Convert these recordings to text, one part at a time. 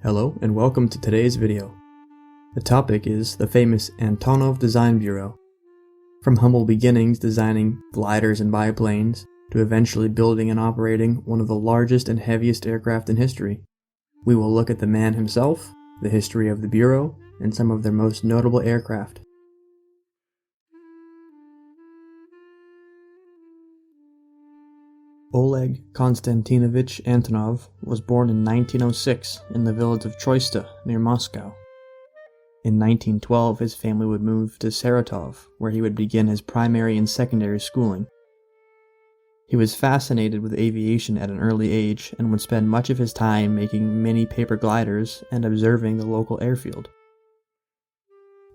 Hello and welcome to today's video. The topic is the famous Antonov Design Bureau. From humble beginnings designing gliders and biplanes, to eventually building and operating one of the largest and heaviest aircraft in history, we will look at the man himself, the history of the Bureau, and some of their most notable aircraft. Oleg Konstantinovich Antonov was born in 1906 in the village of Choista near Moscow. In 1912, his family would move to Saratov, where he would begin his primary and secondary schooling. He was fascinated with aviation at an early age and would spend much of his time making mini paper gliders and observing the local airfield.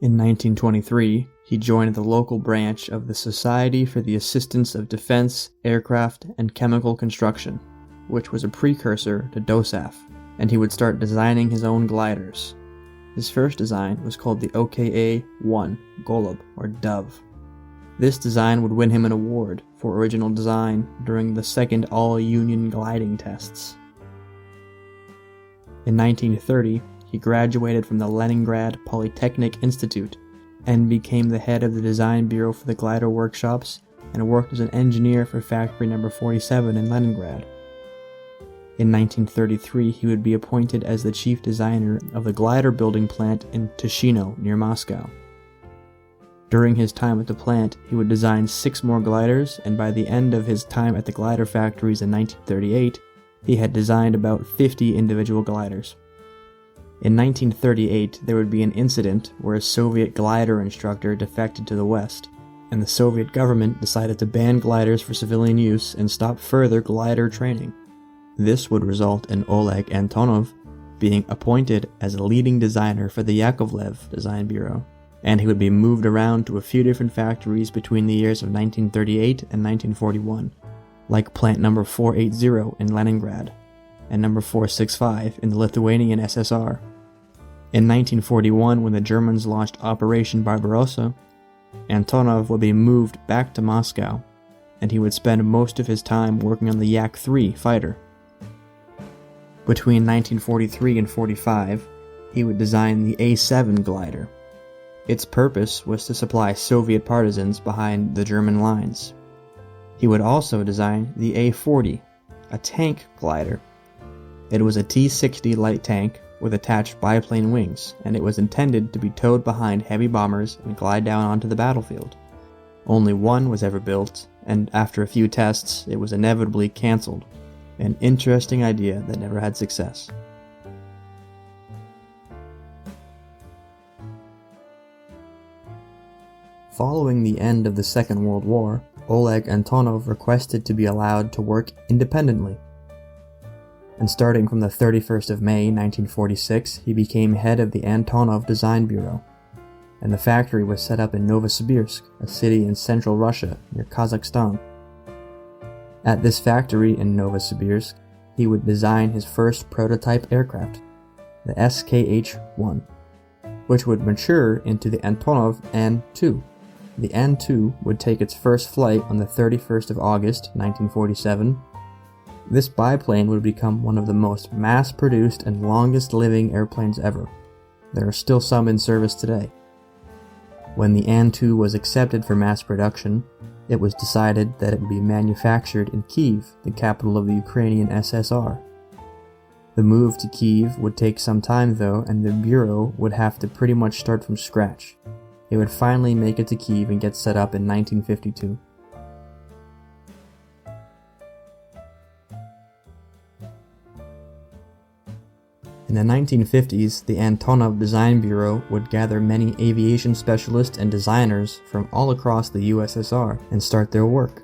In 1923, he joined the local branch of the Society for the Assistance of Defense, Aircraft, and Chemical Construction, which was a precursor to DOSAF, and he would start designing his own gliders. His first design was called the OKA-1 Golub, or Dove. This design would win him an award for original design during the second all-union gliding tests. In 1930, he graduated from the Leningrad Polytechnic Institute and became the head of the design bureau for the glider workshops and worked as an engineer for factory number 47 in Leningrad. In 1933, he would be appointed as the chief designer of the glider building plant in Tushino near Moscow. During his time at the plant, he would design 6 more gliders, and by the end of his time at the glider factories in 1938, he had designed about 50 individual gliders. In 1938, there would be an incident where a Soviet glider instructor defected to the West, and the Soviet government decided to ban gliders for civilian use and stop further glider training. This would result in Oleg Antonov being appointed as a leading designer for the Yakovlev Design Bureau, and he would be moved around to a few different factories between the years of 1938 and 1941, like plant number 480 in Leningrad, and number 465 in the Lithuanian SSR. In 1941, when the Germans launched Operation Barbarossa, Antonov would be moved back to Moscow, and he would spend most of his time working on the Yak-3 fighter. Between 1943 and 45, he would design the A-7 glider. Its purpose was to supply Soviet partisans behind the German lines. He would also design the A-40, a tank glider. It was a T-60 light tank with attached biplane wings, and it was intended to be towed behind heavy bombers and glide down onto the battlefield. Only one was ever built, and after a few tests, it was inevitably cancelled. An interesting idea that never had success. Following the end of the Second World War, Oleg Antonov requested to be allowed to work independently. And starting from the 31st of May 1946, he became head of the Antonov Design Bureau, and the factory was set up in Novosibirsk, a city in central Russia near Kazakhstan. At this factory in Novosibirsk, he would design his first prototype aircraft, the SKH-1, which would mature into the Antonov An-2. The An-2 would take its first flight on the 31st of August 1947. This biplane would become one of the most mass-produced and longest-living airplanes ever. There are still some in service today. When the An-2 was accepted for mass production, it was decided that it would be manufactured in Kyiv, the capital of the Ukrainian SSR. The move to Kyiv would take some time though, and the Bureau would have to pretty much start from scratch. It would finally make it to Kyiv and get set up in 1952. In the 1950s, the Antonov Design Bureau would gather many aviation specialists and designers from all across the USSR and start their work.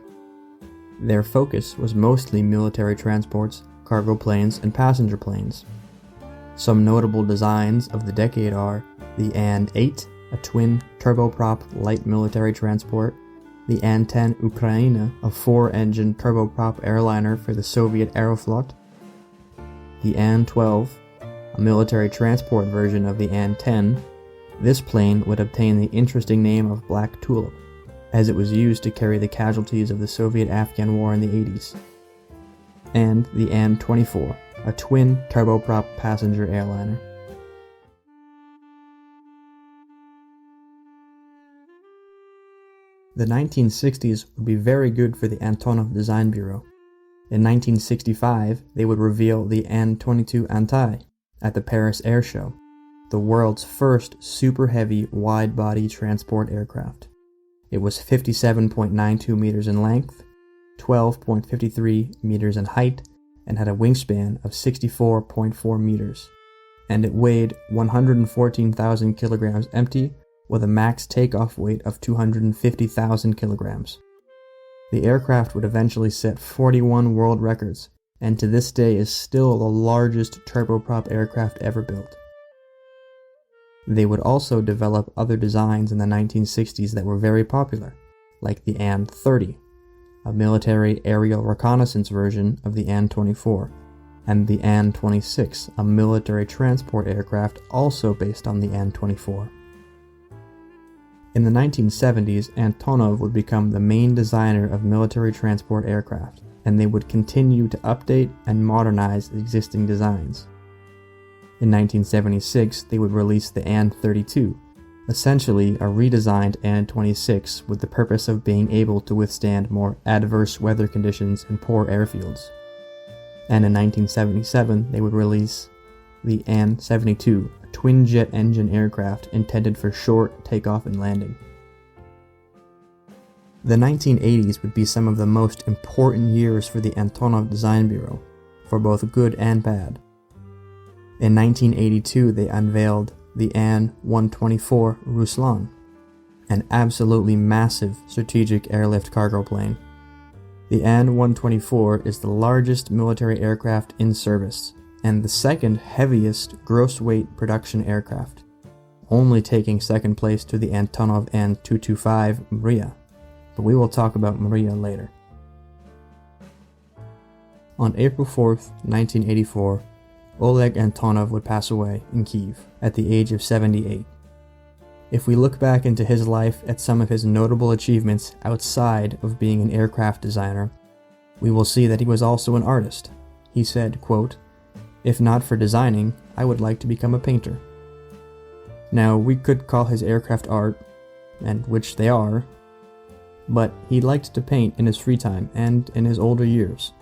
Their focus was mostly military transports, cargo planes, and passenger planes. Some notable designs of the decade are the An-8, a twin turboprop light military transport, the An-10 Ukraina, a 4-engine turboprop airliner for the Soviet Aeroflot, the An-12, a military transport version of the An-10. This plane would obtain the interesting name of Black Tulip, as it was used to carry the casualties of the Soviet-Afghan War in the 80s. And the An-24, a twin turboprop passenger airliner. The 1960s would be very good for the Antonov Design Bureau. In 1965, they would reveal the An-225 at the Paris Air Show, the world's first super heavy wide-body transport aircraft. It was 57.92 meters in length, 12.53 meters in height, and had a wingspan of 64.4 meters. And it weighed 114,000 kilograms empty, with a max takeoff weight of 250,000 kilograms. The aircraft would eventually set 41 world records, and to this day is still the largest turboprop aircraft ever built. They would also develop other designs in the 1960s that were very popular, like the An-30, a military aerial reconnaissance version of the An-24, and the An-26, a military transport aircraft also based on the An-24. In the 1970s, Antonov would become the main designer of military transport aircraft, and they would continue to update and modernize existing designs. In 1976, they would release the An-32, essentially a redesigned An-26 with the purpose of being able to withstand more adverse weather conditions and poor airfields. And in 1977, they would release the An-72, a twin-jet engine aircraft intended for short takeoff and landing. The 1980s would be some of the most important years for the Antonov Design Bureau, for both good and bad. In 1982, they unveiled the An-124 Ruslan, an absolutely massive strategic airlift cargo plane. The An-124 is the largest military aircraft in service, and the second heaviest gross weight production aircraft, only taking second place to the Antonov An-225 Mriya, but we will talk about Mriya later. On April 4th, 1984, Oleg Antonov would pass away in Kyiv at the age of 78. If we look back into his life at some of his notable achievements outside of being an aircraft designer, we will see that he was also an artist. He said, quote, "If not for designing, I would like to become a painter." Now, we could call his aircraft art, and which they are, but he liked to paint in his free time and in his older years.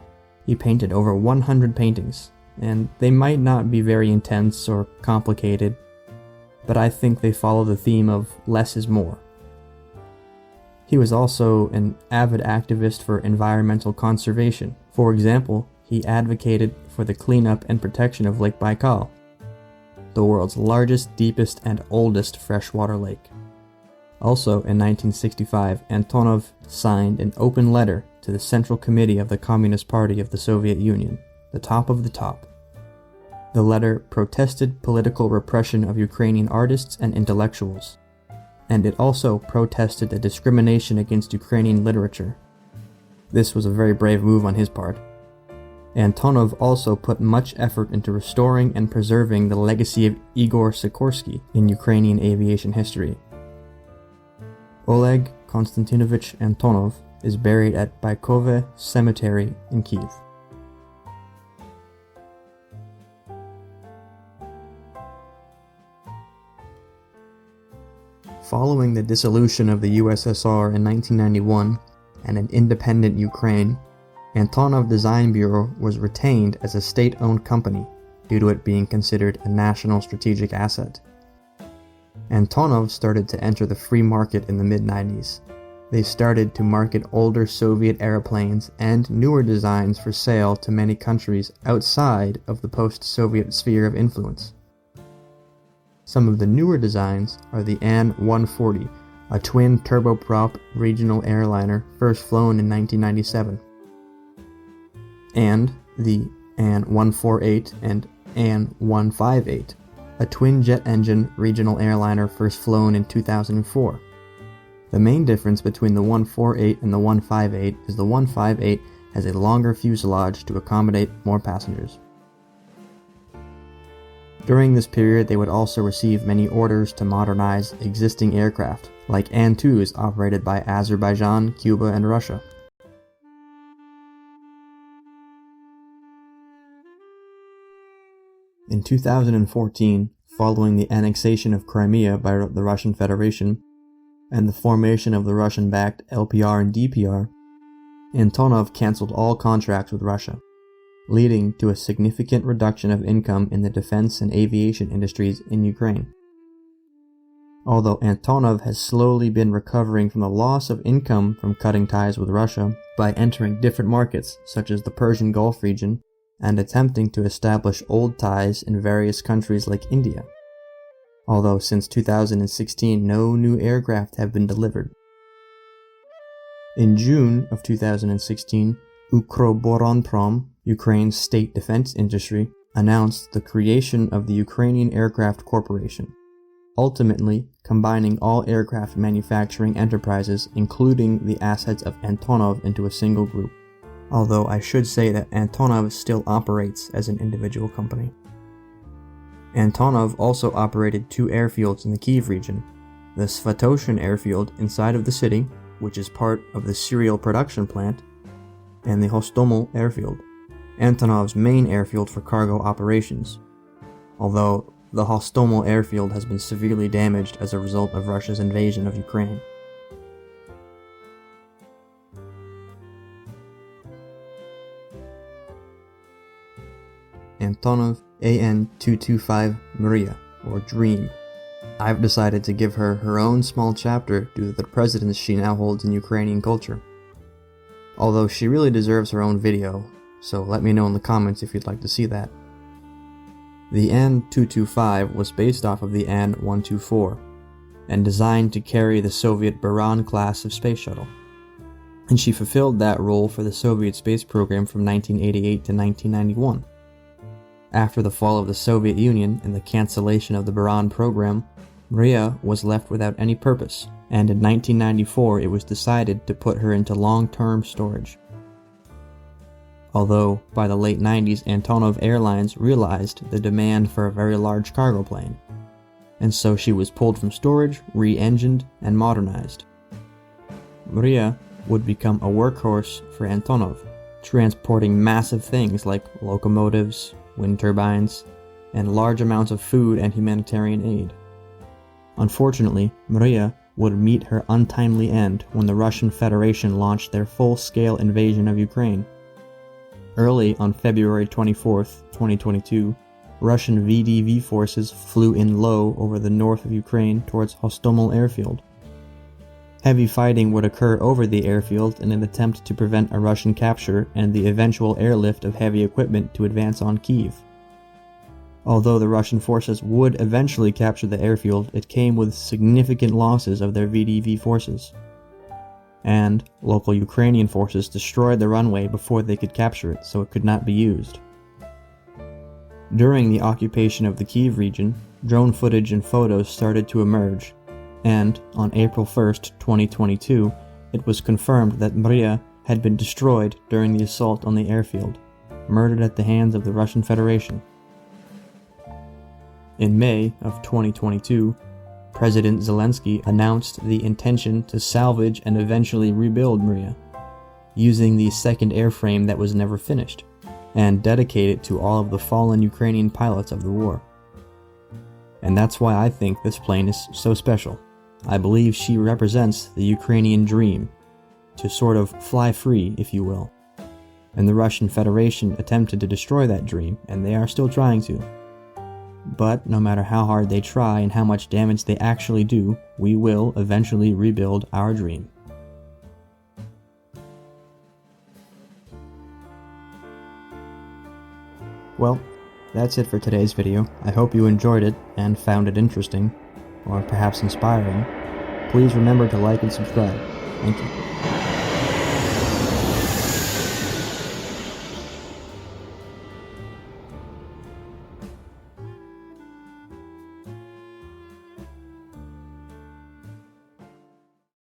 He painted over 100 paintings, and they might not be very intense or complicated, but I think they follow the theme of less is more. He was also an avid activist for environmental conservation. For example, he advocated for the cleanup and protection of Lake Baikal, the world's largest, deepest, and oldest freshwater lake. Also, in 1965, Antonov signed an open letter to the Central Committee of the Communist Party of the Soviet Union, the top of the top. The letter protested political repression of Ukrainian artists and intellectuals, and it also protested the discrimination against Ukrainian literature. This was a very brave move on his part. Antonov also put much effort into restoring and preserving the legacy of Igor Sikorsky in Ukrainian aviation history. Oleg Konstantinovich Antonov is buried at Baikove Cemetery in Kyiv. Following the dissolution of the USSR in 1991 and an independent Ukraine, Antonov Design Bureau was retained as a state-owned company due to it being considered a national strategic asset. Antonov started to enter the free market in the mid-90s. They started to market older Soviet airplanes and newer designs for sale to many countries outside of the post-Soviet sphere of influence. Some of the newer designs are the An-140, a twin turboprop regional airliner first flown in 1997, and the An-148 and An-158, a twin jet engine regional airliner first flown in 2004. The main difference between the 148 and the 158 is the 158 has a longer fuselage to accommodate more passengers. During this period, they would also receive many orders to modernize existing aircraft, like An-2s operated by Azerbaijan, Cuba, and Russia. In 2014, following the annexation of Crimea by the Russian Federation and the formation of the Russian-backed LPR and DPR, Antonov cancelled all contracts with Russia, leading to a significant reduction of income in the defense and aviation industries in Ukraine. Although Antonov has slowly been recovering from the loss of income from cutting ties with Russia by entering different markets such as the Persian Gulf region and attempting to establish old ties in various countries like India. Although since 2016 no new aircraft have been delivered. In June of 2016, Ukroboronprom, Ukraine's state defense industry, announced the creation of the Ukrainian Aircraft Corporation, ultimately combining all aircraft manufacturing enterprises, including the assets of Antonov, into a single group. Although I should say that Antonov still operates as an individual company. Antonov also operated two airfields in the Kyiv region, the Svatoshin airfield inside of the city, which is part of the serial production plant, and the Hostomel airfield, Antonov's main airfield for cargo operations, although the Hostomel airfield has been severely damaged as a result of Russia's invasion of Ukraine. Antonov An-225 Mriya, or Dream. I've decided to give her her own small chapter due to the precedence she now holds in Ukrainian culture. Although she really deserves her own video, so let me know in the comments if you'd like to see that. The An-225 was based off of the An-124, and designed to carry the Soviet Buran class of space shuttle. And she fulfilled that role for the Soviet space program from 1988 to 1991. After the fall of the Soviet Union and the cancellation of the Buran program, Mriya was left without any purpose, and in 1994 it was decided to put her into long-term storage. Although, by the late 90s, Antonov Airlines realized the demand for a very large cargo plane, and so she was pulled from storage, re-engined, and modernized. Mriya would become a workhorse for Antonov, transporting massive things like locomotives, wind turbines, and large amounts of food and humanitarian aid. Unfortunately, Mriya would meet her untimely end when the Russian Federation launched their full-scale invasion of Ukraine. Early on February 24, 2022, Russian VDV forces flew in low over the north of Ukraine towards Hostomel airfield. Heavy fighting would occur over the airfield in an attempt to prevent a Russian capture and the eventual airlift of heavy equipment to advance on Kyiv. Although the Russian forces would eventually capture the airfield, it came with significant losses of their VDV forces. And local Ukrainian forces destroyed the runway before they could capture it, so it could not be used. During the occupation of the Kyiv region, drone footage and photos started to emerge, and on April 1st, 2022, it was confirmed that Mriya had been destroyed during the assault on the airfield, murdered at the hands of the Russian Federation. In May of 2022, President Zelensky announced the intention to salvage and eventually rebuild Mriya, using the second airframe that was never finished, and dedicate it to all of the fallen Ukrainian pilots of the war. And that's why I think this plane is so special. I believe she represents the Ukrainian dream, to sort of fly free, if you will. And the Russian Federation attempted to destroy that dream, and they are still trying to. But no matter how hard they try and how much damage they actually do, we will eventually rebuild our dream. Well, that's it for today's video. I hope you enjoyed it and found it interesting, or perhaps inspiring. Please remember to like and subscribe. Thank you.